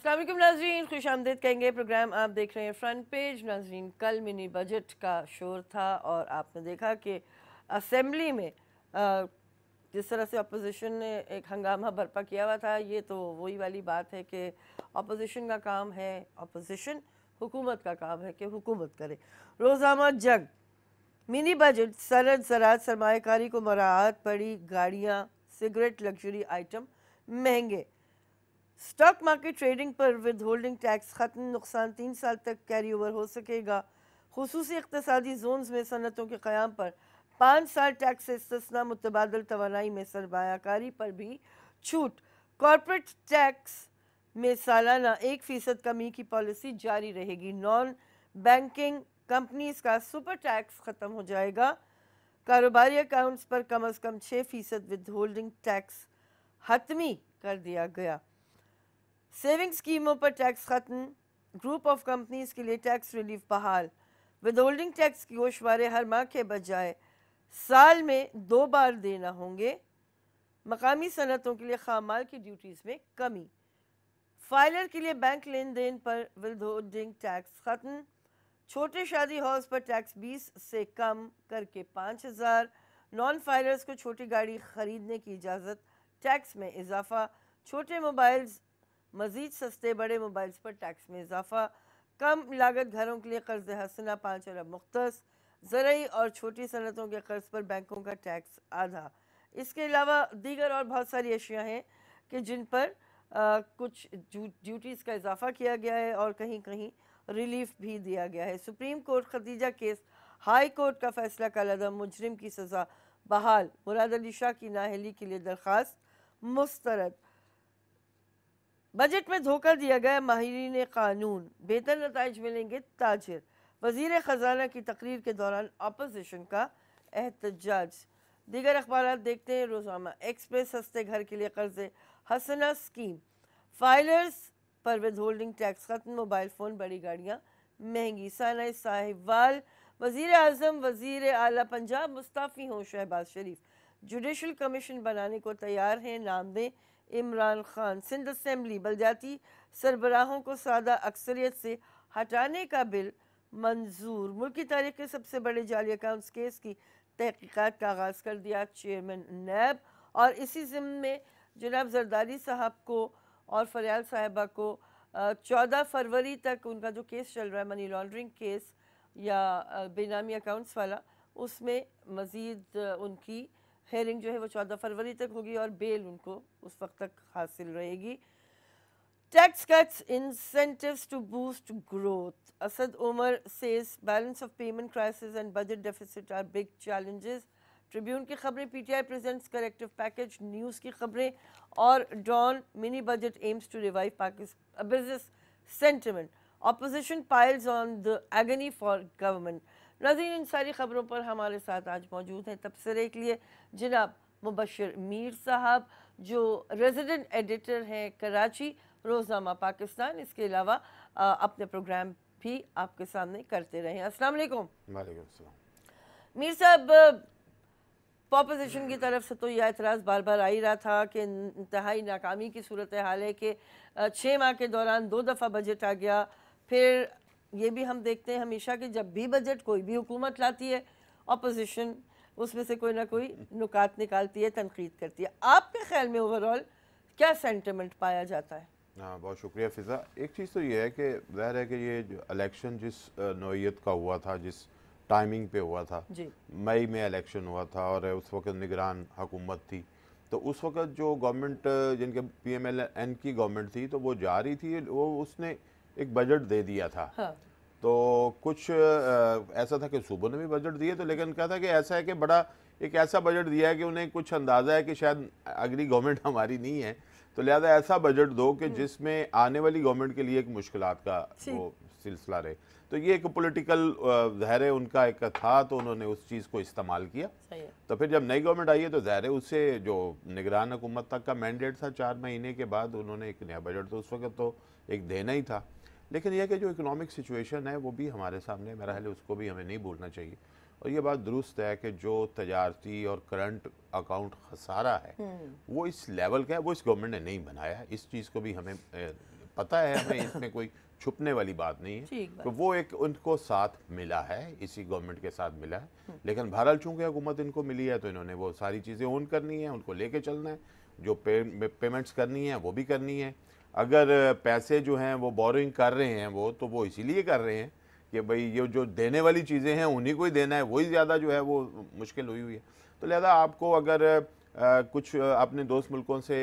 अस्सलाम वालेकुम नाज़रीन, खुश आमदीद कहेंगे। प्रोग्राम आप देख रहे हैं फ्रंट पेज। नाज़रीन, कल मिनी बजट का शोर था और आपने देखा कि असेंबली में जिस तरह से अपोजिशन ने एक हंगामा बर्पा किया हुआ था, ये तो वही वाली बात है कि अपोजिशन का काम है अपोजिशन, हुकूमत का काम है कि हुकूमत करे। रोज़ाना जंग, मिनी बजट, सनद, ज़राअत, सरमायाकारी को मराहत पड़ी, गाड़ियाँ, सिगरेट, लग्जरी आइटम महंगे, स्टॉक मार्केट ट्रेडिंग पर विद होल्डिंग टैक्स खत्म, नुकसान 3 साल तक कैरी ओवर हो सकेगा, खुसूसी इक़्तिसादी जोन्स में सनतों के क़याम पर 5 साल टैक्स से इस्तिस्ना, मुतबादल तवानाई में सरमायाकारी पर भी छूट, कॉर्पोरेट टैक्स में सालाना 1% कमी की पॉलिसी जारी रहेगी, नॉन बैंकिंग कंपनीज का सुपर टैक्स ख़त्म हो जाएगा, कारोबारी अकाउंट्स पर कम अज़ कम 6% विद होल्डिंग टैक्स हतमी कर दिया गया, सेविंग स्कीमों पर टैक्स खत्म, ग्रुप ऑफ कंपनीज के लिए टैक्स रिलीफ बहाल, विद होल्डिंग टैक्स की गोशवारे हर माह के बजाय साल में 2 बार देना होंगे, मकामी सनतों के लिए खामाल की ड्यूटीज़ में कमी, फाइलर के लिए बैंक लेन देन पर विद होल्डिंग टैक्स खत्म, छोटे शादी हॉल्स पर टैक्स 20 से कम करके 5,000, नॉन फाइलर्स को छोटी गाड़ी खरीदने की इजाज़त, टैक्स में इजाफा, छोटे मोबाइल्स मज़ीद सस्ते, बड़े मोबाइल्स पर टैक्स में इजाफा, कम लागत घरों के लिए कर्ज हसना 5 अरब मुख्तस, ज़रई और छोटी सनतों के कर्ज पर बैंकों का टैक्स आधा। इसके अलावा दीगर और बहुत सारी अशिया हैं कि जिन पर कुछ ड्यूटीज़ का इजाफा किया गया है और कहीं कहीं रिलीफ भी दिया गया है। Supreme court Khadija case, high court का फैसला कलअदम, मुजरिम की सज़ा बहाल, मुराद अली शाह की नाअहली के लिए दरख्वास्त मुस्तरद, बजट में धोखा दिया गया माहिरीन कानून, बेहतर नताइज मिलेंगे ताजिर, वज़ीर ख़जाना की तकरीर के दौरान अपोजिशन का एहतजाज। दीगर अखबारात देखते हैं। रोज़ाना एक्सप्रेस, सस्ते घर के लिए कर्ज़ हसना स्कीम, फाइलर्स पर विद होल्डिंग टैक्स खत्म, मोबाइल फ़ोन, बड़ी गाड़ियाँ महंगी, साना साहिवाल, वज़ीर आज़म वज़ीर आला पंजाब मुस्ताफ़ी हों शहबाज शरीफ, जुडिशल कमीशन बनाने को तैयार हैं, नाम दें इमरान खान, सिंध असेंबली, बलदियाती सरबराहों को सादा अक्सरियत से हटाने का बिल मंजूर, मुल्क की तारीख के सबसे बड़े जाली अकाउंट्स केस की तहकीकात का आगाज़ कर दिया चेयरमैन नैब, और इसी ज़िम्न में जनाब जरदारी साहब को और फरियाल साहिबा को 14 फरवरी तक उनका जो केस चल रहा है मनी लॉन्ड्रिंग केस या बेनामी अकाउंट्स वाला, उसमें मज़ीद उनकी हेयरिंग जो है वो 14 फरवरी तक होगी और बेल उनको उस वक्त तक हासिल रहेगी। Tax cuts, incentives to boost growth, Asad Umar says balance of payment crisis and budget deficit are big challenges, Tribune की खबरें, PTI presents corrective package, News की खबरें और Dawn, mini budget aims to revive Pakistan business sentiment, opposition piles on the agony for government. नाज़रीन, इन सारी खबरों पर हमारे साथ आज मौजूद हैं तबसरे के लिए जनाब मुबशर मीर साहब, जो रेजिडेंट एडिटर हैं कराची रोज़नामा पाकिस्तान, इसके अलावा अपने प्रोग्राम भी आपके सामने करते रहे हैं। अस्सलाम वालेकुम। वालेकुम अस्सलाम। मीर साहब, पॉपोजिशन की तरफ से तो यह एतराज़ बार बार आ ही रहा था कि इंतहाई नाकामी की सूरत हाल है कि 6 माह के दौरान 2 दफ़ा बजट आ गया। फिर ये भी हम देखते हैं हमेशा कि जब भी बजट कोई भी हुकूमत लाती है, अपोजिशन उसमें से कोई ना कोई नुकात निकालती है, तनकीद करती है। आपके ख्याल में ओवरऑल क्या सेंटिमेंट पाया जाता है? हाँ, बहुत शुक्रिया फ़िज़ा। एक चीज़ तो ये है कि ज़ाहिर है कि ये जो इलेक्शन जिस नौइयत का हुआ था, जिस टाइमिंग पे हुआ था, मई में इलेक्शन हुआ था और उस वक्त निगरान हुकूमत थी, तो उस वक्त जो गवर्नमेंट जिनके PMLN की गवर्नमेंट थी तो वो जा रही थी, वो उसने एक बजट दे दिया था। हाँ। तो कुछ ऐसा था कि सूबों ने भी बजट दिए, तो लेकिन क्या था कि ऐसा है कि बड़ा एक ऐसा बजट दिया है कि उन्हें कुछ अंदाज़ा है कि शायद अगली गवर्नमेंट हमारी नहीं है, तो लिहाजा ऐसा बजट दो कि जिसमें आने वाली गवर्नमेंट के लिए एक मुश्किलात का वो सिलसिला रहे। तो ये एक पॉलिटिकल ज़ाहिर है उनका एक था, तो उन्होंने उस चीज़ को इस्तेमाल किया। तो फिर जब नई गवर्नमेंट आई है तो ज़ाहिर है उससे जो निगरान हुकूमत तक का मैंडेट था 4 महीने के बाद उन्होंने एक नया बजट तो उस वक्त तो एक देना ही था। लेकिन यह कि जो इकोनॉमिक सिचुएशन है वो भी हमारे सामने, मेरा ख्याल है उसको भी हमें नहीं भूलना चाहिए। और ये बात दुरुस्त है कि जो तजारती और करंट अकाउंट खसारा है वो इस लेवल का है, वो इस गवर्नमेंट ने नहीं बनाया है। इस चीज़ को भी हमें पता है हमें, इसमें कोई छुपने वाली बात नहीं है। तो वो एक उनको साथ मिला है, इसी गवर्नमेंट के साथ मिला है। लेकिन बहरहाल चूंकि हुकूमत इनको मिली है तो इन्होंने वो सारी चीज़ें ओन करनी है, उनको लेके चलना है, जो पेमेंट्स करनी है वो भी करनी है। अगर पैसे जो हैं वो बोरिंग कर रहे हैं तो वो इसीलिए कर रहे हैं कि भाई ये जो देने वाली चीज़ें हैं उन्हीं को ही देना है, वही ज़्यादा जो है वो मुश्किल हुई है। तो लिहाजा आपको अगर कुछ अपने दोस्त मुल्कों से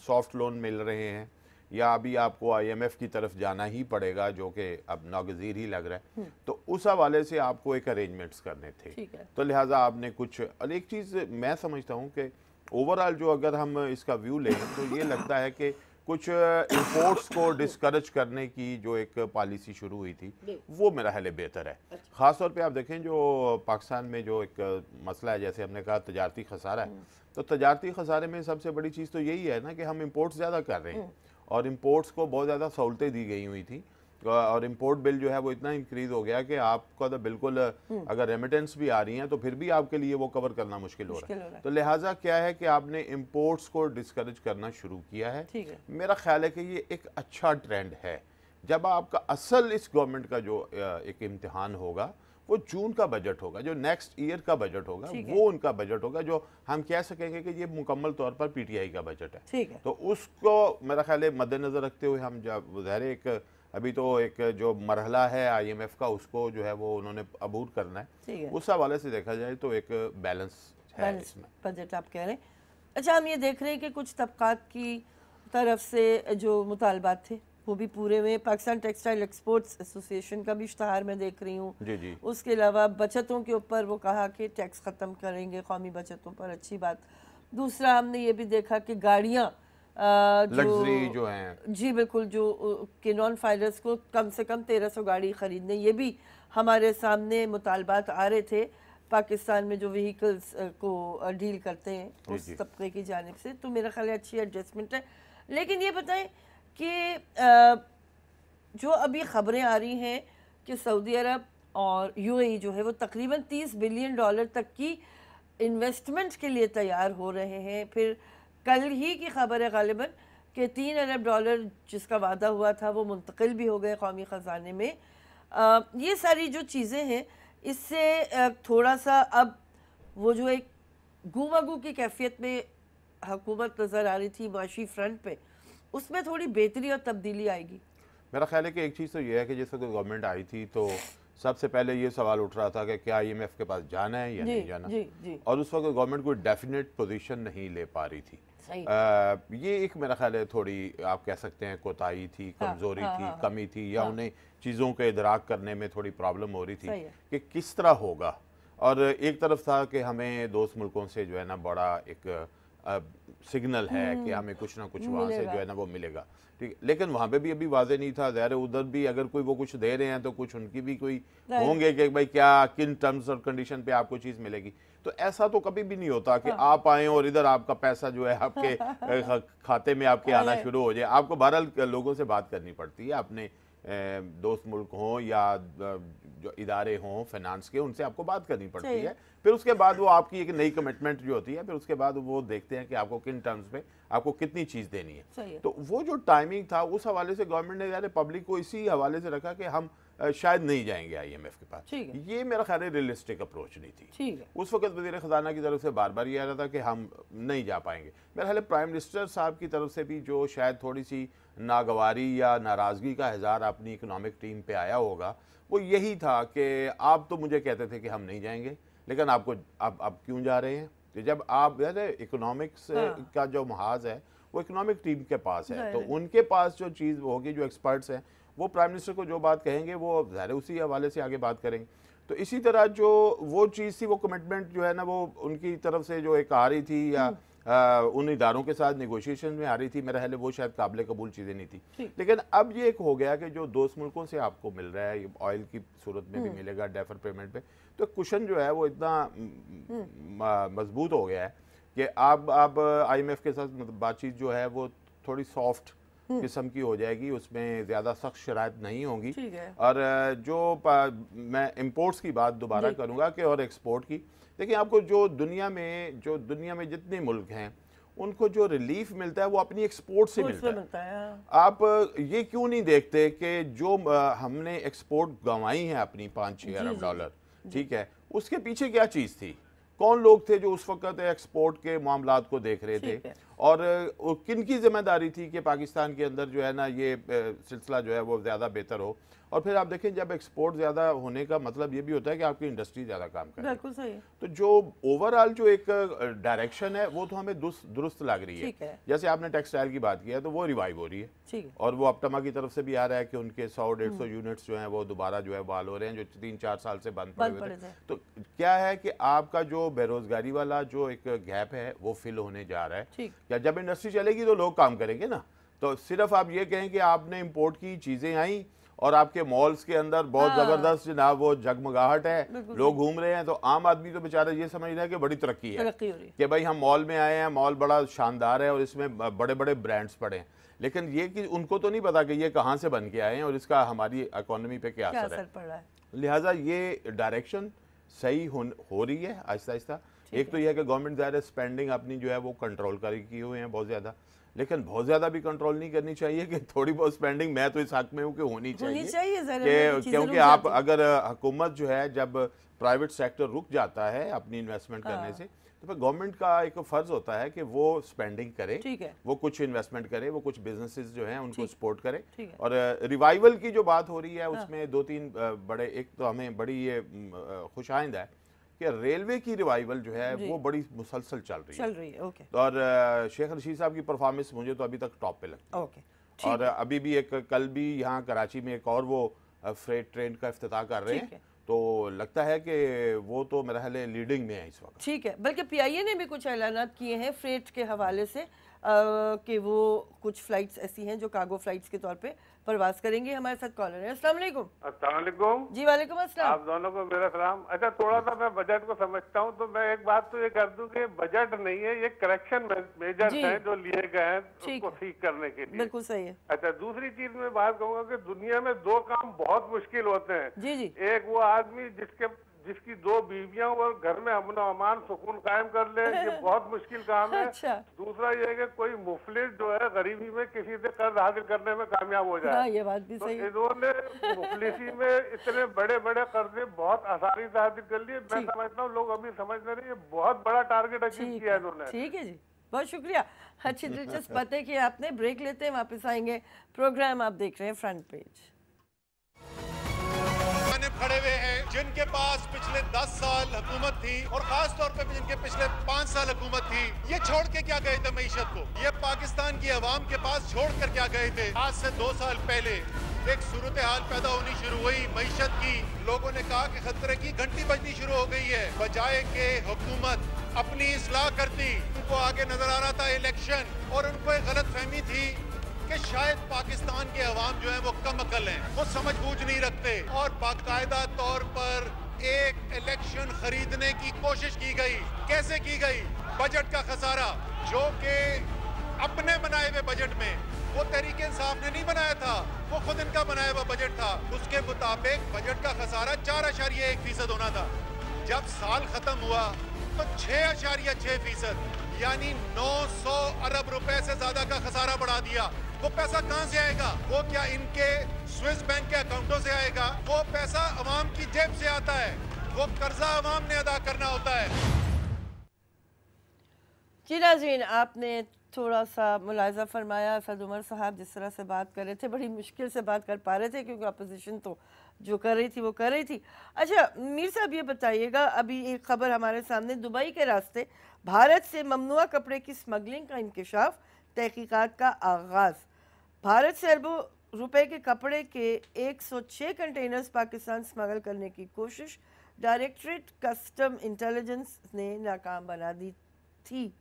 सॉफ्ट लोन मिल रहे हैं या अभी आपको IMF की तरफ जाना ही पड़ेगा, जो कि अब नागज़ीर ही लग रहा है, तो उस हवाले से आपको एक अरेंजमेंट्स करने थे। तो लिहाजा आपने कुछ, और एक चीज़ मैं समझता हूँ कि ओवरऑल जो अगर हम इसका व्यू लें तो ये लगता है कि कुछ इंपोर्ट्स को डिस्करेज करने की जो एक पॉलिसी शुरू हुई थी वो मेरा ख्याल बेहतर है। ख़ास तौर पे आप देखें जो पाकिस्तान में जो एक मसला है, जैसे हमने कहा तजारती खसारा है, तो तजारती खसारे में सबसे बड़ी चीज़ तो यही है ना कि हम इंपोर्ट्स ज़्यादा कर रहे हैं और इंपोर्ट्स को बहुत ज़्यादा सहूलतें दी गई हुई थी और इंपोर्ट बिल जो है वो इतना इंक्रीज़ हो गया कि आपका तो बिल्कुल अगर रेमिटेंस भी आ रही हैं तो फिर भी आपके लिए वो कवर करना मुश्किल हो रहा है। तो लिहाजा क्या है कि आपने इंपोर्ट्स को डिस्करेज करना शुरू किया है। मेरा ख्याल है कि ये एक अच्छा ट्रेंड है। जब आपका असल इस गवर्नमेंट का जो एक इम्तिहान होगा वो जून का बजट होगा, जो नेक्स्ट ईयर का बजट होगा वो उनका बजट होगा, जो हम कह सकेंगे कि ये मुकम्मल तौर पर PTI का बजट है। तो उसको मेरा ख्याल है मद्देनज़र रखते हुए हम जब ज़ाहिर एक अभी तो एक जो मरहला है IMF का उसको जो है वो उन्होंने अबूर करना है, उस हवाले से देखा जाए तो एक बैलेंस है इसमें बजट आप कह रहे हैं। अच्छा, हम ये देख रहे हैं कि कुछ तबकात की तरफ से जो मुतालबात थे वो भी पूरे में, पाकिस्तान टेक्सटाइल एक्सपोर्ट्स एसोसिएशन का भी इश्तहार मैं देख रही हूँ। जी। उसके अलावा बचतों के ऊपर वो कहा कि टैक्स ख़त्म करेंगे कौमी बचतों पर, अच्छी बात। दूसरा हमने ये भी देखा कि गाड़ियाँ जो हैं, जी बिल्कुल, जो कि नॉन फाइलर्स को कम से कम 1300 गाड़ी ख़रीदने, ये भी हमारे सामने मुतालबात आ रहे थे पाकिस्तान में जो व्हीकल्स को डील करते हैं उस तबके की जानिब से। तो मेरा ख्याल है अच्छी एडजस्टमेंट है। लेकिन ये बताएं कि जो अभी ख़बरें आ रही हैं कि सऊदी अरब और UAE जो है वो तकरीबन $30 बिलियन तक की इन्वेस्टमेंट के लिए तैयार हो रहे हैं। फिर कल ही की खबर है गालिबन कि $3 अरब जिसका वादा हुआ था वो मुंतकिल भी हो गए कौमी ख़जाने में। ये सारी जो चीज़ें हैं इससे थोड़ा सा अब वो जो एक गुमागू की कैफियत में हुकूमत नज़र आ रही थी माशी फ्रंट पे, उसमें थोड़ी बेहतरी और तब्दीली आएगी। मेरा ख्याल है कि एक चीज़ तो ये है कि जिस वक्त गवर्नमेंट आई थी तो सबसे पहले ये सवाल उठ रहा था कि क्या IMF के पास जाना है या नहीं जाना, और उस वक्त गवर्नमेंट कोई डेफिनेट पोजीशन नहीं ले पा रही थी। ये एक मेरा ख्याल है थोड़ी आप कह सकते हैं कोताही थी, कमज़ोरी थी, कमी थी, या उन्हें चीज़ों के इदराक करने में थोड़ी प्रॉब्लम हो रही थी कि किस तरह होगा। और एक तरफ था कि हमें दोस्त मुल्कों से जो है ना बड़ा एक सिग्नल है कि हमें कुछ ना कुछ वहाँ से जो है ना वो मिलेगा, ठीक है। लेकिन वहाँ पे भी अभी वाजे नहीं था, ज़ाहिर उधर भी अगर कोई वो कुछ दे रहे हैं तो कुछ उनकी भी कोई होंगे कि भाई क्या किन टर्म्स और कंडीशन पे आपको चीज़ मिलेगी। तो ऐसा तो कभी भी नहीं होता कि आप आए और इधर आपका पैसा जो है आपके खाते में आपके आना शुरू हो जाए। आपको बहरहाल लोगों से बात करनी पड़ती है, अपने दोस्त मुल्क हों या जो इदारे हों फाइनेंस के, उनसे आपको बात करनी पड़ती है। फिर उसके बाद वो आपकी एक नई कमिटमेंट जो होती है, फिर उसके बाद वो देखते हैं कि आपको किन टर्म्स पे आपको कितनी चीज़ देनी है। तो वो जो टाइमिंग था उस हवाले से गवर्नमेंट ने यार पब्लिक को इसी हवाले से रखा कि हम शायद नहीं जाएंगे IMF के पास। ये मेरा ख्याल है रियलिस्टिक अप्रोच नहीं थी। उस वक्त वज़ीर ख़ज़ाना की तरफ से बार बार ये आ रहा था कि हम नहीं जा पाएंगे। मेरा ख्याल है प्राइम मिनिस्टर साहब की तरफ से भी जो शायद थोड़ी सी नागवारी या नाराज़गी का इज़हार अपनी इकोनॉमिक टीम पे आया होगा, वो यही था कि आप तो मुझे कहते थे कि हम नहीं जाएंगे, लेकिन आपको आप क्यों जा रहे हैं? कि जब आप इकोनॉमिक्स का जो महाज है वो इकोनॉमिक टीम के पास है, तो उनके पास जो चीज़ होगी, जो एक्सपर्ट्स हैं वो प्राइम मिनिस्टर को जो बात कहेंगे वो ज़ाहिर उसी हवाले से आगे बात करेंगे। तो इसी तरह जो वो चीज़ थी, वो कमिटमेंट जो है ना वो उनकी तरफ से जो एक आ रही थी या उन इदारों के साथ नेगोशिएशन में आ रही थी, मेरा ख्याल है वो शायद काबिल कबूल चीज़ें नहीं थी। लेकिन अब ये एक हो गया कि जो दोस्त मुल्कों से आपको मिल रहा है, ऑयल की सूरत में भी मिलेगा डेफर पेमेंट पे, तो कुशन जो है वो इतना मजबूत हो गया है कि अब IMF के साथ बातचीत जो है वो थोड़ी सॉफ्ट किस्म की हो जाएगी, उसमें ज़्यादा सख्त शराइत नहीं होंगी। और जो मैं इंपोर्ट्स की बात दोबारा करूँगा कि और एक्सपोर्ट की, देखिए आपको जो दुनिया में जितने मुल्क हैं उनको जो रिलीफ मिलता है वो अपनी एक्सपोर्ट से मिलता है। हाँ। आप ये क्यों नहीं देखते कि जो हमने एक्सपोर्ट गंवाई है अपनी 5-6 अरब डॉलर, ठीक है, उसके पीछे क्या चीज़ थी? कौन लोग थे जो उस वक्त एक्सपोर्ट के मामलात को देख रहे थे, और किन की जिम्मेदारी थी कि पाकिस्तान के अंदर जो है ना ये सिलसिला जो है वो ज़्यादा बेहतर हो। और फिर आप देखें जब एक्सपोर्ट ज़्यादा होने का मतलब ये भी होता है कि आपकी इंडस्ट्री ज़्यादा काम करे। बिल्कुल सही है। तो जो ओवरऑल जो एक डायरेक्शन है वो तो हमें दुरुस्त लग रही है। जैसे आपने टेक्सटाइल की बात की है तो वो रिवाइव हो रही है, और वो अपटमा की तरफ से भी आ रहा है कि उनके 100-150 यूनिट्स जो हैं वो दोबारा जो है बहाल हो रहे हैं, जो 3-4 साल से बंद पड़े हुए थे। तो क्या है कि आपका जो बेरोजगारी वाला जो एक गैप है वो फिल होने जा रहा है। क्या जब इंडस्ट्री चलेगी तो लोग काम करेंगे ना। तो सिर्फ आप ये कहें कि आपने इम्पोर्ट की चीज़ें आई और आपके मॉल्स के अंदर बहुत ज़बरदस्त जनाब वो जगमगाहट है, लोग घूम रहे हैं, तो आम आदमी तो बेचारा ये समझ रहा है कि बड़ी तरक्की है कि भाई हम मॉल में आए हैं, मॉल बड़ा शानदार है और इसमें बड़े बड़े ब्रांड्स पड़े हैं। लेकिन ये कि उनको तो नहीं पता कि ये कहाँ से बन के आए हैं और इसका हमारी इकोनॉमी पे क्या असर पड़ रहा है। लिहाजा ये डायरेक्शन सही हो रही है आहिस्ता आहिस्ता। एक तो ये है कि गवर्नमेंट ज़्यादा स्पेंडिंग अपनी जो है वो कंट्रोल किए हुए हैं बहुत ज़्यादा, लेकिन बहुत ज़्यादा भी कंट्रोल नहीं करनी चाहिए कि थोड़ी बहुत स्पेंडिंग, मैं तो इस हक में हूँ कि होनी चाहिए क्योंकि आप अगर हुकूमत जो है जब प्राइवेट सेक्टर रुक जाता है अपनी इन्वेस्टमेंट करने से, तो फिर गवर्नमेंट का एक फ़र्ज होता है कि वो स्पेंडिंग करे, वो कुछ इन्वेस्टमेंट करे, वो कुछ बिजनेसेस जो हैं उनको सपोर्ट करे। और रिवाइवल की जो बात हो रही है उसमें 2-3 बड़े, एक तो हमें बड़ी ये खुशाइंद है कि रेलवे की रिवाइवल जो है वो बड़ी मुसलसल चल रही है। और शेख रशीद साहब की परफॉर्मेंस मुझे तो अभी तक टॉप पे लगती है। और अभी भी एक कल भी यहाँ कराची में एक और वो फ्रेट ट्रेन का इफ्तिताह कर रहे हैं, तो लगता है कि वो तो मेरा ख्याल है लीडिंग में है इस वक्त। ठीक है, बल्कि पीआईए ने भी कुछ ऐलानात किए हैं फ्रेट के हवाले से कि वो कुछ फ्लाइट्स ऐसी हैं जो कार्गो फ्लाइट्स के तौर पे परवाज करेंगे। हमारे साथ कॉलर है। अस्सलाम वालेकुम। अस्सलाम वालेकुम। जी वालेकुम अस्सलाम। आप दोनों को मेरा सलाम। अच्छा, थोड़ा सा मैं बजट को समझता हूँ तो मैं एक बात तो ये कर दूं कि बजट नहीं है, ये करेक्शन मेजर्स हैं जो लिए गए हैं उसको ठीक करने के लिए। बिल्कुल सही है। अच्छा, दूसरी चीज मैं बात कहूँगा कि दुनिया में 2 काम बहुत मुश्किल होते हैं। जी। एक वो आदमी जिसकी 2 बीवियां और घर में अमन अमान सुकून कायम कर ले, ये बहुत मुश्किल काम है। अच्छा। दूसरा ये है कि कोई मुफलिस जो है गरीबी में किसी से कर्ज हासिल करने में कामयाब हो जाए। ये बात भी सही है। इन्होंने मुफलिसी में इतने बड़े बड़े कर्जे बहुत आसानी से हासिल कर लिए। मैं समझता हूँ लोग अभी समझ रहे हैं बहुत बड़ा टारगेट अचीव किया इन्होंने। ठीक है जी, बहुत शुक्रिया। अच्छी दिलचस्प बातें की आपने। ब्रेक लेते हैं, वापस आएंगे। प्रोग्राम आप देख रहे हैं फ्रंट पेज। खड़े हुए हैं जिनके पास पिछले 10 साल हुकूमत थी और खास तौर पे जिनके पिछले 5 साल हुकूमत थी। ये छोड़ के क्या गए थे मईशत को? ये पाकिस्तान की आवाम के पास छोड़ कर क्या गए थे? आज से 2 साल पहले एक सूरत हाल पैदा होनी शुरू हुई मईशत की। लोगों ने कहा कि खतरे की घंटी बजनी शुरू हो गई है। बजाय के हुकूमत अपनी इस्लाह करती, उनको आगे नजर आ रहा था इलेक्शन, और उनको एक गलत फहमी थी कि शायद पाकिस्तान के अवाम जो है वो कम अकल हैं, वो समझ बूझ नहीं रखते, और बाकायदा तौर पर एक इलेक्शन खरीदने की कोशिश की गई। कैसे की गई? बजट का खसारा, जो कि अपने बनाए हुए बजट में वो तहरीक इंसाफ ने नहीं बनाया था, वो खुद इनका बनाया हुआ बजट था। उसके मुताबिक बजट का खसारा 4.1% होना था। जब साल खत्म हुआ तो 6.6%, यानी 900 अरब रुपए से ज्यादा का खसारा बढ़ा दिया। वो पैसा कहां से आएगा? वो क्या इनके स्विस बैंक के अकाउंटों से आएगा? वो पैसा अवाम की जेब से आता है, वो कर्जा अवाम ने अदा करना होता है। जी नाज़रीन, आपने थोड़ा सा मुलाहिज़ा फरमाया। असद उमर साहब जिस तरह से बात कर रहे थे, बड़ी मुश्किल से बात कर पा रहे थे क्योंकि अपोजिशन तो जो कर रही थी वो कर रही थी। अच्छा मीर साहब, ये बताइएगा, अभी एक खबर हमारे सामने, दुबई के रास्ते भारत से ममनुआ कपड़े की स्मगलिंग का इंकशाफ, तहकीकात का आगाज़। भारत से अरबों रुपए के कपड़े के 106 कंटेनर्स पाकिस्तान स्मगल करने की कोशिश डायरेक्टरेट कस्टम इंटेलिजेंस ने नाकाम बना दी थी।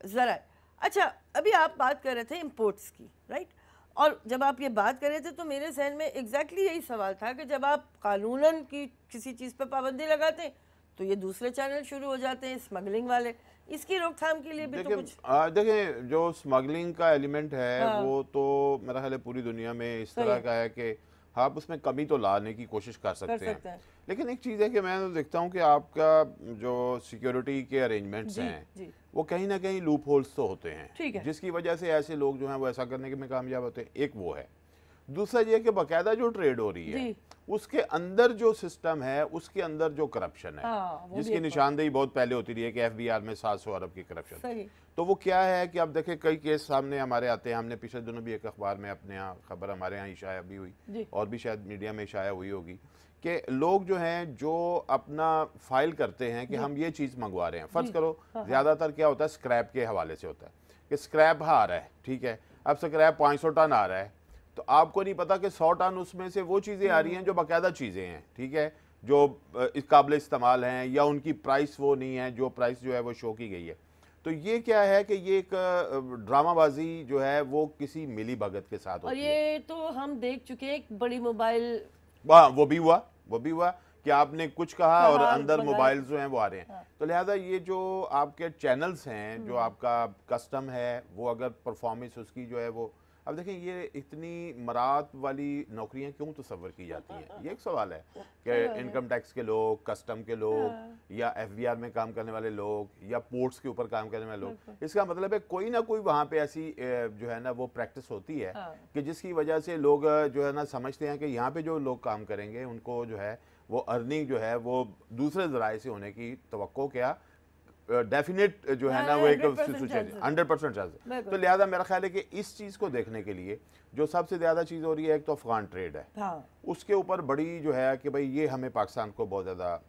ज़रा अच्छा, अभी आप बात कर रहे थे इंपोर्ट्स की, राइट? और जब आप ये बात कर रहे थे तो मेरे जहन में एग्जैक्टली यही सवाल था कि जब आप कानूनन की किसी चीज़ पर पाबंदी लगाते हैं तो ये दूसरे चैनल शुरू हो जाते हैं स्मगलिंग वाले। इसकी रोकथाम के लिए भी तो कुछ देखें, जो स्मगलिंग का एलिमेंट है वो तो मेरा ख्याल है पूरी दुनिया में इस तरह का है कि आप उसमें कमी तो लाने की कोशिश कर सकते हैं। लेकिन एक चीज़ है कि मैं तो देखता हूँ कि आपका जो सिक्योरिटी के अरेंजमेंट्स हैं वो कहीं ना कहीं लूप होल्स तो होते हैं, ठीक है, जिसकी वजह से ऐसे लोग जो हैं वो ऐसा करने में कामयाब होते हैं। एक वो है। दूसरा ये कि बाकायदा जो ट्रेड हो रही है उसके अंदर जो सिस्टम है, उसके अंदर जो करप्शन है, जिसकी निशानदेही बहुत पहले होती रही है कि एफबीआर में 700 अरब की करप्शन, तो वो क्या है कि अब देखें कई केस सामने हमारे आते हैं। हमने पिछले दिनों भी एक अखबार में अपने यहाँ खबर हमारे यहाँ शाया भी हुई और भी शायद मीडिया में शाया हुई होगी कि लोग जो हैं जो अपना फाइल करते हैं कि हम ये चीज़ मंगवा रहे हैं, फ़र्ज़ करो ज़्यादातर क्या होता है स्क्रैप के हवाले से होता है कि स्क्रैप आ रहा है, ठीक है, अब स्क्रैप 500 टन आ रहा है, तो आपको नहीं पता कि 100 टन उसमें से वो चीज़ें आ रही हैं जो बाकायदा चीज़ें हैं, ठीक है, जो इस काबिल इस्तेमाल हैं, या उनकी प्राइस वो नहीं है जो प्राइस जो है वो शो की गई है। तो ये क्या है कि ये एक ड्रामाबाजी जो है वो किसी मिली भगत के साथ होती है। और ये तो हम देख चुके हैं, एक बड़ी मोबाइल वो भी हुआ कि आपने कुछ कहा और अंदर मोबाइल जो हैं वो आ रहे हैं। तो लिहाजा ये जो आपके चैनल्स हैं, जो आपका कस्टम है, वो अगर परफॉर्मेंस उसकी जो है वो, अब देखें ये इतनी मरात वाली नौकरियां क्यों तस्वर की जाती हैं, ये एक सवाल है कि इनकम टैक्स के लोग, कस्टम के लोग, या एफबीआर में काम करने वाले लोग, या पोर्ट्स के ऊपर काम करने वाले लोग। इसका मतलब है कोई ना कोई वहाँ पे ऐसी जो है ना वो प्रैक्टिस होती है कि जिसकी वजह से लोग जो है ना समझते हैं कि यहाँ पे जो लोग काम करेंगे उनको जो है वो अर्निंग जो है वो दूसरे ज़राए से होने की तवक्को क्या डेफिनेट जो है ना वो एक 100% चांस। तो लिहाजा मेरा ख्याल है कि इस चीज़ को देखने के लिए जो सबसे ज़्यादा चीज़ हो रही है, एक तो अफगान ट्रेड है, उसके ऊपर बड़ी जो है कि भाई ये हमें पाकिस्तान को बहुत ज़्यादा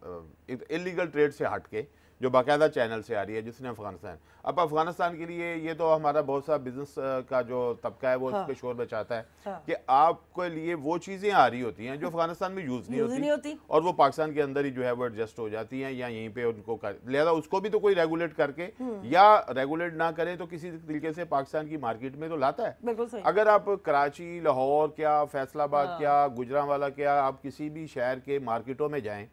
इलीगल ट्रेड से हट के जो बाकायदा चैनल से आ रही है, जिसने अफगानिस्तान, अब अफगानिस्तान के लिए ये तो हमारा बहुत सा बिजनेस का जो तबका है वो उसके शोर बचाता है कि आपके लिए वो चीज़ें आ रही होती हैं जो अफगानिस्तान में यूज़ नहीं होती और वो पाकिस्तान के अंदर ही जो है वो एडजस्ट हो जाती हैं या यहीं पे उनको लिहाजा उसको भी तो कोई रेगुलेट करके या रेगुलेट ना करे तो किसी तरीके से पाकिस्तान की मार्केट में तो लाता है। अगर आप कराची, लाहौर क्या, फैसलाबाद क्या, गुजरांवाला क्या, आप किसी भी शहर के मार्केटों में जाएं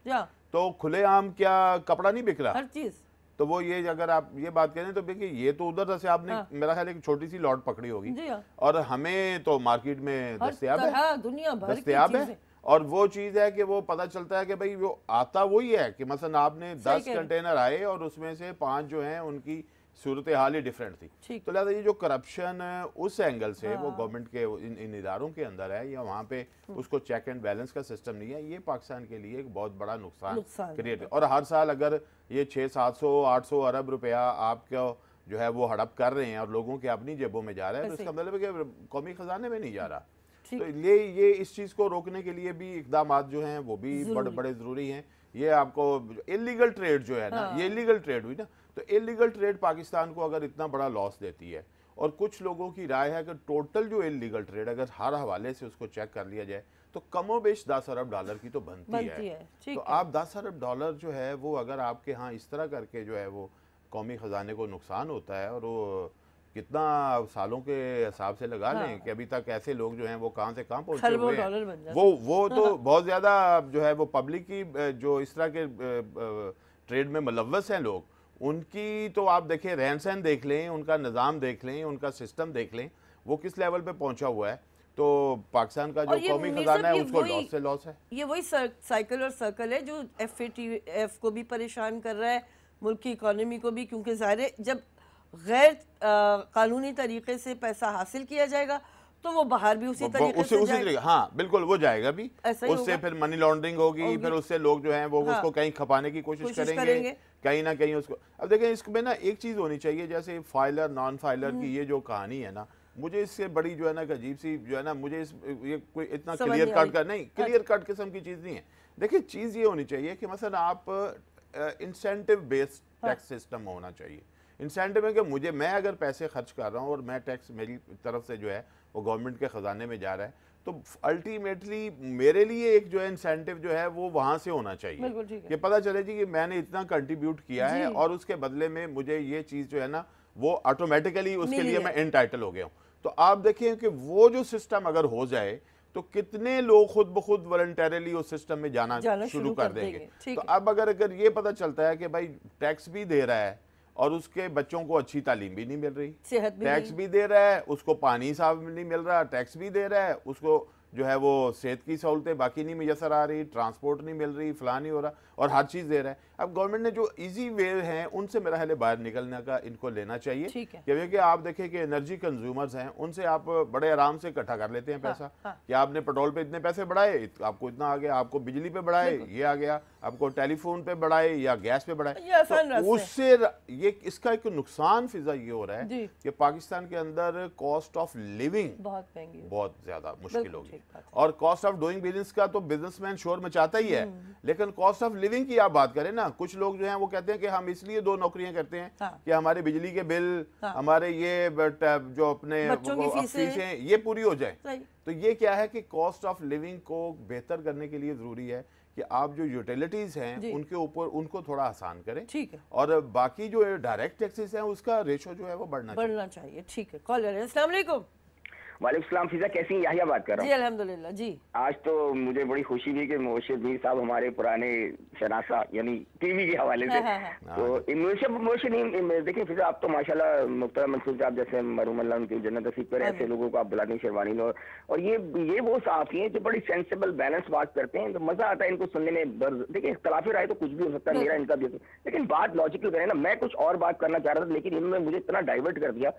तो खुलेआम क्या कपड़ा नहीं बिक रहा, हर चीज। तो वो ये अगर आप ये बात करें तो देखिए ये तो उधर से आपने मेरा ख्याल है एक छोटी सी लॉट पकड़ी होगी और हमें तो मार्केट में दस्तयाब है, दुनिया भर दस्तयाब है। और वो चीज़ है कि वो पता चलता है कि भाई वो आता वही है कि मसलन आपने 10 कंटेनर आए और उसमें से 5 जो हैं उनकी सूरत हाल ही डिफरेंट थी। तो लिहाजा ये जो करप्शन उस एंगल से वो गवर्नमेंट के इन इदारों के अंदर है या वहाँ पे उसको चेक एंड बैलेंस का सिस्टम नहीं है, ये पाकिस्तान के लिए एक बहुत बड़ा नुकसान क्रिएट है। और हर साल अगर ये 600-700-800 अरब रुपया आपको जो है वो हड़प कर रहे हैं और लोगों के अपनी जेबों में जा रहा है, तो इसका मतलब है कि कौमी खजाने में नहीं जा रहा। तो ये इस चीज़ को रोकने के लिए भी इकदाम जो हैं वो भी बड़े ज़रूरी हैं। ये आपको इलीगल ट्रेड जो है ना, ये इलीगल ट्रेड हुई ना, तो इलीगल ट्रेड पाकिस्तान को अगर इतना बड़ा लॉस देती है, और कुछ लोगों की राय है कि टोटल जो इलीगल ट्रेड अगर हर हवाले से उसको चेक कर लिया जाए तो कमोबेश 10 अरब डॉलर की तो बनती है। तो आप 10 अरब डॉलर जो है वो अगर आपके यहाँ इस तरह करके जो है वो कौमी ख़जाने को नुकसान होता है, और वो कितना सालों के हिसाब से लगा लें कि अभी तक ऐसे लोग जो हैं वो कहाँ से कहाँ पहुँचे हुए हैं, वो तो बहुत ज़्यादा जो है वो पब्लिक की जो इस तरह के ट्रेड में मुलव्वस हैं लोग, उनकी तो आप देखें रहन सहन देख लें, उनका निज़ाम देख लें, उनका सिस्टम देख लें, वो किस लेवल पे पहुंचा हुआ है। तो पाकिस्तान का जो कौमी खजाना है उसको लॉस से लॉस है। ये वही साइकिल और सर्कल है जो FATF को भी परेशान कर रहा है, मुल्क की इकोनॉमी को भी, क्योंकि ज़ाहिर जब गैर कानूनी तरीके से पैसा हासिल किया जाएगा तो वो बाहर भी उसी तरीके से जाएगा। हाँ बिल्कुल, वो जाएगा भी, उससे फिर मनी लॉन्ड्रिंग होगी, फिर उससे लोग जो हैं वो उसको कहीं खपाने की कोशिश करेंगे कहीं ना कहीं उसको। अब देखें इसमें ना एक चीज़ होनी चाहिए, जैसे फाइलर नॉन फाइलर की ये जो कहानी है ना, मुझे इससे बड़ी जो है ना अजीब सी जो है ना, मुझे ये कोई इतना क्लियर कट का नहीं, क्लियर कट किस्म की चीज़ नहीं है। देखिए चीज़ ये होनी चाहिए कि मसलन आप इंसेंटिव बेस्ड टैक्स सिस्टम होना चाहिए। इंसेंटिव है कि मैं अगर पैसे खर्च कर रहा हूँ और मैं टैक्स मेरी तरफ से जो है वो गवर्नमेंट के ख़जाने में जा रहा है, तो अल्टीमेटली मेरे लिए एक जो है इंसेंटिव जो है वो वहाँ से होना चाहिए कि पता चले जी कि मैंने इतना कंट्रीब्यूट किया है और उसके बदले में मुझे ये चीज़ जो है ना वो ऑटोमेटिकली उसके लिए मैं एंटाइटल हो गया हूँ। तो आप देखें कि वो जो सिस्टम अगर हो जाए तो कितने लोग खुद ब खुद वॉलंटरली उस सिस्टम में जाना शुरू कर देंगे। तो अब अगर ये पता चलता है कि भाई टैक्स भी दे रहा है और उसके बच्चों को अच्छी तालीम भी नहीं मिल रही, टैक्स भी दे रहा है, उसको पानी साफ नहीं मिल रहा, टैक्स भी दे रहा है, उसको जो है वो सेहत की सहूलतें बाकी नहीं मैसर आ रही, ट्रांसपोर्ट नहीं मिल रही, फलां नहीं हो रहा, और हर चीज़ दे रहा है। अब गवर्नमेंट ने जो इजी वे हैं उनसे मेरा ख्याल है बाहर निकलने का इनको लेना चाहिए। क्योंकि आप देखें कि एनर्जी कंज्यूमर्स हैं, उनसे आप बड़े आराम से इकट्ठा कर लेते हैं पैसा। कि आपने पेट्रोल पे इतने पैसे बढ़ाए, आपको इतना आ गया, आपको बिजली पे बढ़ाए ये आ गया, आपको टेलीफोन पे बढ़ाए या गैस पे बढ़ाए, तो उससे ये इसका एक नुकसान फिजा ये हो रहा है कि पाकिस्तान के अंदर कॉस्ट ऑफ लिविंग बहुत महंगी, बहुत ज्यादा मुश्किल होगी। और कॉस्ट ऑफ डूइंग बिजनेस का तो बिजनेसमैन शोर मचाता ही है, लेकिन कॉस्ट ऑफ लिविंग की आप बात करें ना, कुछ लोग जो हैं वो कहते हैं कि हम इसलिए 2 नौकरियां करते हैं कि हमारे बिजली के बिल, हमारे ये जो अपने फीसें ये पूरी हो जाए। तो ये क्या है कि कॉस्ट ऑफ लिविंग को बेहतर करने के लिए जरूरी है कि आप जो यूटिलिटीज हैं उनके ऊपर उनको थोड़ा आसान करें। ठीक है। और बाकी जो डायरेक्ट टैक्सेस हैं उसका रेशो जो है वो बढ़ना चाहिए। ठीक है। कॉलर, अस्सलाम वालेकुम। वालेकुम सलाम। फिजा कैसी हैं? याहिया बात कर रहा हूँ। जी अल्हम्दुलिल्लाह। जी आज तो मुझे बड़ी खुशी हुई कि मोर्शिद मीर साहब हमारे पुराने शनासा यानी टीवी के हवाले से तो मोर्शिद देखिए फिजा, आप तो माशाल्लाह मुख्तरम मंसूर साहब जैसे मरहूम अल्लाह उनकी जन्नत नसीब करे, ऐसे लोगों को आप बुलाते हैं शेरवानी लो। और ये वो सहाफ़ी हैं जो बड़ी सेंसिबल बैलेंस बात करते हैं, तो मजा आता है इनको सुनने में। देखिए इख्तलाफी राय तो कुछ भी हो सकता है, मेरा इनका भी, लेकिन बात लॉजिकल करें ना। मैं कुछ और बात करना चाह रहा था, लेकिन इन्होंने मुझे इतना डाइवर्ट कर दिया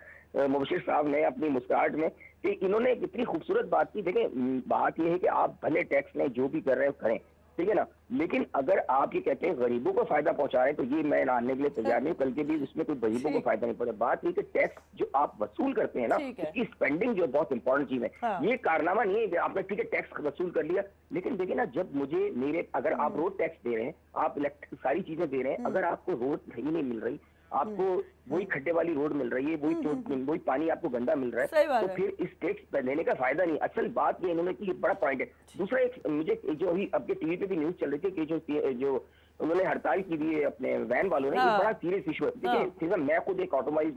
मुबशिर साहब ने अपनी मुस्कुराहट में कि इन्होंने इतनी खूबसूरत बात की। देखें बात यह है कि आप भले टैक्स में जो भी कर रहे हो करें, ठीक है ना, लेकिन अगर आप ये कहते हैं गरीबों को फायदा पहुंचा रहे हैं, तो ये मैं मानने के लिए तैयार नहीं हूँ। कल के भी उसमें कोई गरीबों को फायदा नहीं पड़े। बात ये कि टैक्स जो आप वसूल करते हैं ना, उसकी स्पेंडिंग जो बहुत इंपॉर्टेंट चीज है। ये कारनामा नहीं है कि आपने ठीक है टैक्स वसूल कर लिया, लेकिन देखिए ना, जब अगर आप रोड टैक्स दे रहे हैं, आप इलेक्ट्रिक सारी चीजें दे रहे हैं, अगर आपको रोड सही नहीं मिल रही, आपको वही खड्डे वाली रोड मिल रही है, वही पानी आपको गंदा मिल रहा है, तो फिर इस टैक्स लेने का फायदा नहीं। असल बात ये इन्होंने की, बड़ा पॉइंट है। दूसरा एक मुझे जो अभी आपके टीवी पे भी न्यूज चल रही थी कि जो उन्होंने हड़ताल की थी अपने वैन वालों ने, बड़ा सीरियस इशू है। देखिए मैं खुद ऑटोमोबाइल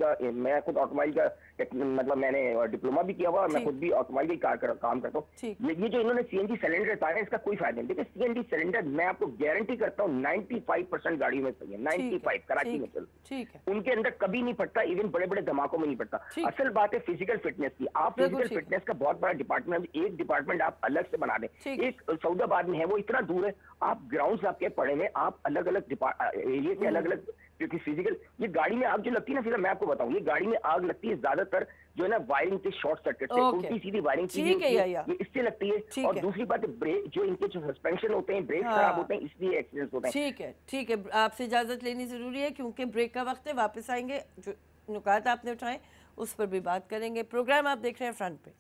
का मतलब मैंने डिप्लोमा भी किया हुआ, मैं खुद भी ऑटोमोबाइल का काम करता हूँ। ये जो इन्होंने सीएनजी सिलेंडर बताया, इसका कोई फायदा नहीं। देखिए सीएनजी सिलेंडर मैं आपको गारंटी करता हूँ 95% गाड़ियों में सही है, 95 कराची में चल, उनके अंदर कभी नहीं पड़ता, इवन बड़े बड़े धमाकों में नहीं पड़ता। असल बात है फिजिकल फिटनेस की। आप फिजिकल फिटनेस का बहुत बड़ा डिपार्टमेंट, एक डिपार्टमेंट आप अलग से बना दें। एक सऊदाबाद में है, वो इतना दूर है, आप ग्राउंड आपके पड़े में, आप अलग अलग एरिया के अलग अलग, क्योंकि फिजिकल ये गाड़ी में आग जो लगती है ना, फिर मैं आपको बताऊं, ये गाड़ी में आग लगती है ज्यादातर जो है ना वायरिंग से, शॉर्ट सर्किट से, उल्टी सीधी वायरिंग ये इससे लगती है। और दूसरी बात है ब्रेक, जो इनके जो सस्पेंशन होते हैं, ब्रेक खराब होते हैं, इसलिए एक्सीडेंट होते हैं। ठीक है। आपसे इजाजत लेनी जरूरी है क्योंकि ब्रेक का वक्त है। वापस आएंगे, जो नुकात आपने उठाए उस पर भी बात करेंगे। प्रोग्राम आप देख रहे हैं फ्रंट पेज।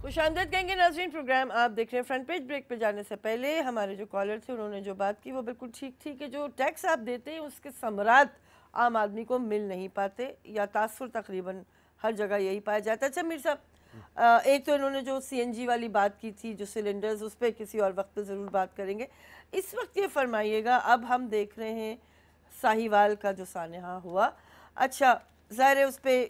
खुशामदीद कहेंगे नाज़रीन, प्रोग्राम आप देख रहे हैं फ्रंट पेज। ब्रेक पे जाने से पहले हमारे जो कॉलर थे उन्होंने जो बात की वो बिल्कुल ठीक थी कि जो टैक्स आप देते हैं उसके समरात आम आदमी को मिल नहीं पाते, या तासुर तकरीबन हर जगह यही पाया जाता है। अच्छा मीर साहब, एक तो इन्होंने जो सीएनजी वाली बात की थी, जो सिलेंडर्स, उस पर किसी और वक्त ज़रूर बात करेंगे। इस वक्त ये फरमाइएगा, अब हम देख रहे हैं साहिवाल का जो सानहा हुआ, अच्छा ज़ाहिर है उस पर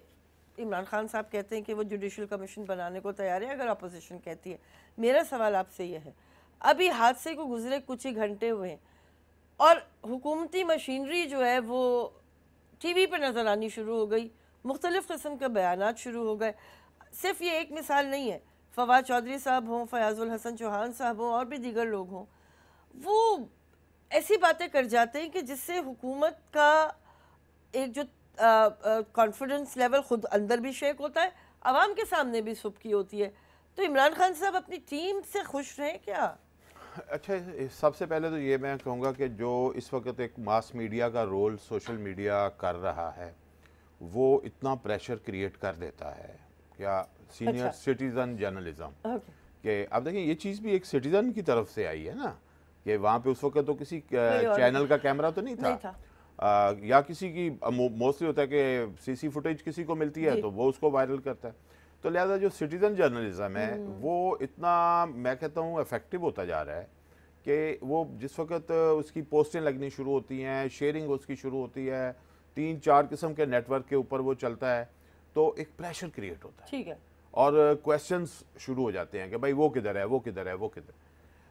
इमरान खान साहब कहते हैं कि वो जुडिशल कमीशन बनाने को तैयार है अगर अपोजिशन कहती है। मेरा सवाल आपसे ये है, अभी हादसे को गुजरे कुछ ही घंटे हुए हैं और हुकूमती मशीनरी जो है वो टीवी पर नज़र आनी शुरू हो गई, मुख्तलिफ़ किस्म के बयानात शुरू हो गए। सिर्फ ये एक मिसाल नहीं है, फवाद चौधरी साहब हों, फयाजुल हसन चौहान साहब हों और भी दीगर लोग हों, वो ऐसी बातें कर जाते हैं कि जिससे हुकूमत का एक जो कॉन्फिडेंस लेवल खुद अंदर भी शेक होता है, आवाम के सामने भी सुबकी होती है। तो इमरान खान साहब अपनी टीम से खुश रहें क्या? अच्छा, सबसे पहले तो ये मैं कहूँगा कि जो इस वक्त एक मास मीडिया का रोल सोशल मीडिया कर रहा है वो इतना प्रेशर क्रिएट कर देता है, क्या सीनियर सिटीज़न जर्नलिज्म कि अब देखिए ये चीज़ भी एक सिटीज़न की तरफ से आई है ना, कि वहाँ पे उस वक्त तो किसी चैनल का कैमरा तो नहीं था। या किसी की मोस्टली होता है कि सीसी फुटेज किसी को मिलती है तो वो उसको वायरल करता है। तो लिहाजा जो सिटीज़न जर्नलिज्म है वो इतना, मैं कहता हूँ, इफेक्टिव होता जा रहा है कि वो जिस वक्त उसकी पोस्टें लगनी शुरू होती हैं, शेयरिंग उसकी शुरू होती है, 3-4 किस्म के नेटवर्क के ऊपर वो चलता है, तो एक प्रेशर क्रिएट होता है। ठीक है। और क्वेश्चंस शुरू हो जाते हैं कि भाई वो किधर है, वो किधर है, वो किधर।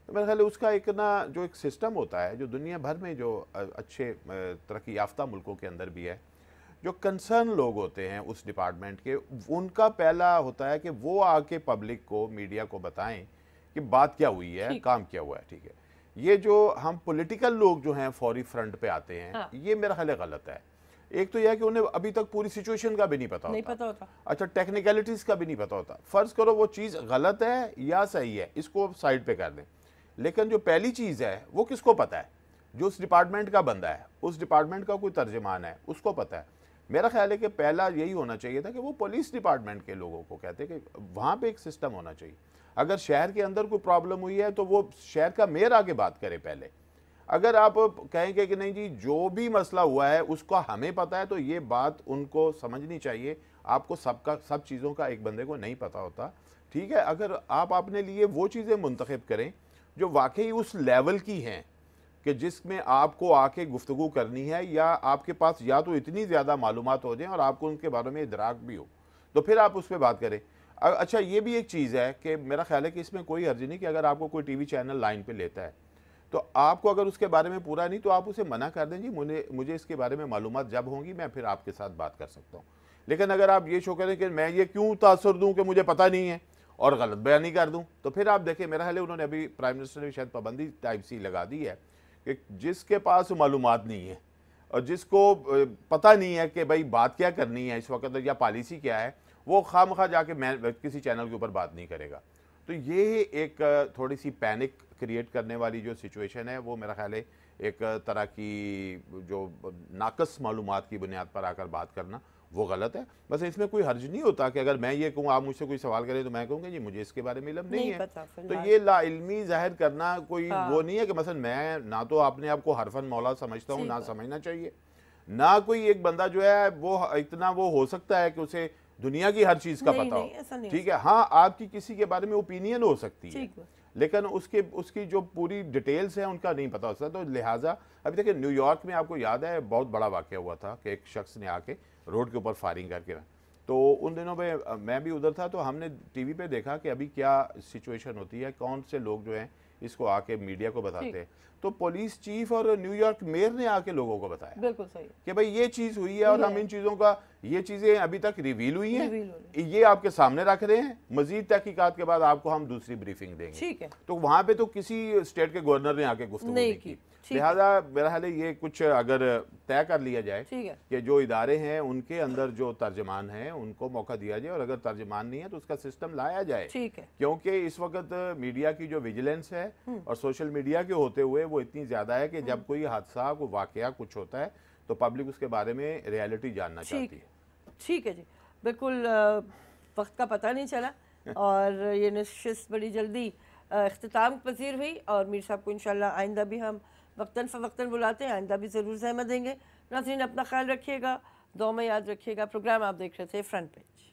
तो मेरे ख्याल उसका एक ना जो एक सिस्टम होता है जो दुनिया भर में जो अच्छे तरक्की याफ्ता मुल्कों के अंदर भी है, جو کنسرن لوگ ہوتے ہیں اس ڈپارٹمنٹ کے, ان کا پہلا ہوتا ہے کہ وہ آ کے پبلک کو, میڈیا کو بتائیں کہ بات کیا ہوئی ہے, کام کیا ہوا ہے. ٹھیک ہے, یہ جو ہم پولیٹیکل لوگ جو ہیں فوری فرنٹ پہ آتے ہیں, یہ میرا خیال غلط ہے. ایک تو یہ ہے کہ انہیں ابھی تک پوری سچویشن کا بھی نہیں پتا ہوتا, اچھا ٹیکنیکلٹیز کا بھی نہیں پتا ہوتا. فرض کرو وہ چیز غلط ہے یا صحیح ہے, اس کو سائڈ پہ کر دیں, لیکن جو پہلی چیز ہے وہ کس کو پتا ہے؟ جو اس ڈپارٹمنٹ کا بندہ ہے, اس ڈپارٹمنٹ کا کوئی ترجمان ہے, اس کو پتا ہے. میرا خیال ہے کہ پہلا یہی ہونا چاہیے تھا کہ وہ پولیس ڈپارٹمنٹ کے لوگوں کو کہتے کہ وہاں پہ ایک سسٹم ہونا چاہیے. اگر شہر کے اندر کوئی پرابلم ہوئی ہے تو وہ شہر کا میئر آ کے بات کرے پہلے. اگر آپ کہیں گے کہ نہیں جی جو بھی مسئلہ ہوا ہے اس کا ہمیں پتہ ہے, تو یہ بات ان کو سمجھنی چاہیے. آپ کو سب چیزوں کا ایک بندے کو نہیں پتہ ہوتا. ٹھیک ہے, اگر آپ اپنے لیے وہ چیزیں منتخب کریں جو واقعی اس لیول کی ہیں کہ جس میں آپ کو آ کے گفتگو کرنی ہے, یا آپ کے پاس یا تو اتنی زیادہ معلومات ہو جائیں اور آپ کو ان کے بارے میں ادراک بھی ہو, تو پھر آپ اس پہ بات کریں. اچھا یہ بھی ایک چیز ہے کہ میرا خیال ہے کہ اس میں کوئی حرج نہیں کہ اگر آپ کو کوئی ٹی وی چینل لائن پہ لیتا ہے تو آپ کو اگر اس کے بارے میں پورا نہیں تو آپ اسے منع کر دیں, جی مجھے اس کے بارے میں معلومات جب ہوں گی میں پھر آپ کے ساتھ بات کر سکتا ہوں. لیکن اگر آپ یہ شو کریں کہ میں یہ کیوں تاثر دوں کہ مجھے پتہ نہیں ہے اور غلط بیانی کر دوں, تو پھر آپ دیکھیں میرا خیال ہے انہوں نے ابھی پرائم منسٹر نے شاید پابندی ٹائپ سی لگا دی ہے کہ جس کے پاس معلومات نہیں ہے اور جس کو پتہ نہیں ہے کہ بھائی بات کیا کرنی ہے اس وقت یا پالیسی کیا ہے, وہ خواہ جا کے کسی چینل کے اوپر بات نہیں کرے گا. تو یہ ایک تھوڑی سی پینک کریٹ کرنے والی جو سچویشن ہے وہ میرا خیال ہے ایک طرح کی جو ناقص معلومات کی بنیاد پر آ کر بات کرنا وہ غلط ہے. بس اس میں کوئی حرج نہیں ہوتا کہ اگر میں یہ کہوں, آپ مجھ سے کوئی سوال کریں تو میں کہوں گا جی مجھے اس کے بارے میں علم نہیں ہے. تو یہ لا علمی ظاہر کرنا کوئی وہ نہیں ہے کہ مثلا میں نہ تو اپنے آپ کو حرفن مولا سمجھتا ہوں, نہ سمجھنا چاہیے, نہ کوئی ایک بندہ جو ہے وہ اتنا وہ ہو سکتا ہے کہ اسے دنیا کی ہر چیز کا پتہ ہو. ٹھیک ہے, ہاں آپ کی کسی کے بارے میں اوپینین ہو سکتی ہے لیکن اس کی جو پوری ڈیٹیلز ہیں ان کا نہیں پتہ ہو سکتا. تو لہٰذا ابھی دیکھیں نیو یارک میں آپ کو یاد ہے بہت بڑا واقعہ ہوا تھا کہ ایک شخص نے آ کے روڈ کے اوپر فائرنگ کر کے, تو ان دنوں میں میں بھی ادھر تھا, تو ہم نے ٹی وی پہ دیکھا کہ ابھی کیا سچویشن ہوتی ہے, کون سے لوگ جو ہیں اس کو آ کے میڈیا کو بتاتے ہیں. تو پولیس چیف اور نیو یارک میئر نے آ کے لوگوں کو بتایا بالکل صحیح کہ بھئی یہ چیز ہوئی ہے اور ہم ان چیزوں کا, یہ چیزیں ابھی تک ریویل ہوئی ہیں, یہ آپ کے سامنے رکھ رہے ہیں, مزید تحقیقات کے بعد آپ کو ہم دوسری بریفنگ دیں گے. تو وہاں پہ تو کسی اسٹیٹ کے گورنر نے آ کے گفتگو نہیں کی. لہٰذا میرا خیال ہے یہ کچھ اگر طے کر لیا جائے کہ جو ادارے ہیں ان کے اندر جو ترجمان ہیں ان کو موقع دیا جائے, اور اگر ترجمان نہیں ہے تو اس کا سسٹم لایا جائے, کیونکہ اس وقت میڈیا کی جو ویجیلنس ہے اور سوشل میڈیا کے ہوتے ہوئے وہ اتنی زیادہ ہے کہ جب کوئی حادثہ کوئی واقعہ کچھ ہوتا ہے تو پبلک اس کے بارے میں ریالٹی جاننا چاہتی ہے. ٹھیک ہے جی, بالکل وقت کا پتہ نہیں چلا اور یہ نشست بڑی جلدی اختتام پذیر ہوئی, اور میر صاحب کو انشاءاللہ آئندہ بھی ہم وقتاً فوقتاً بلاتے ہیں, آئندہ بھی ضرور زحمت دیں گے. ناظرین اپنا خیال رکھیے گا, دعا میں یاد رکھیے گا. پروگرام آپ دیکھ رہے تھے فرنٹ پیج.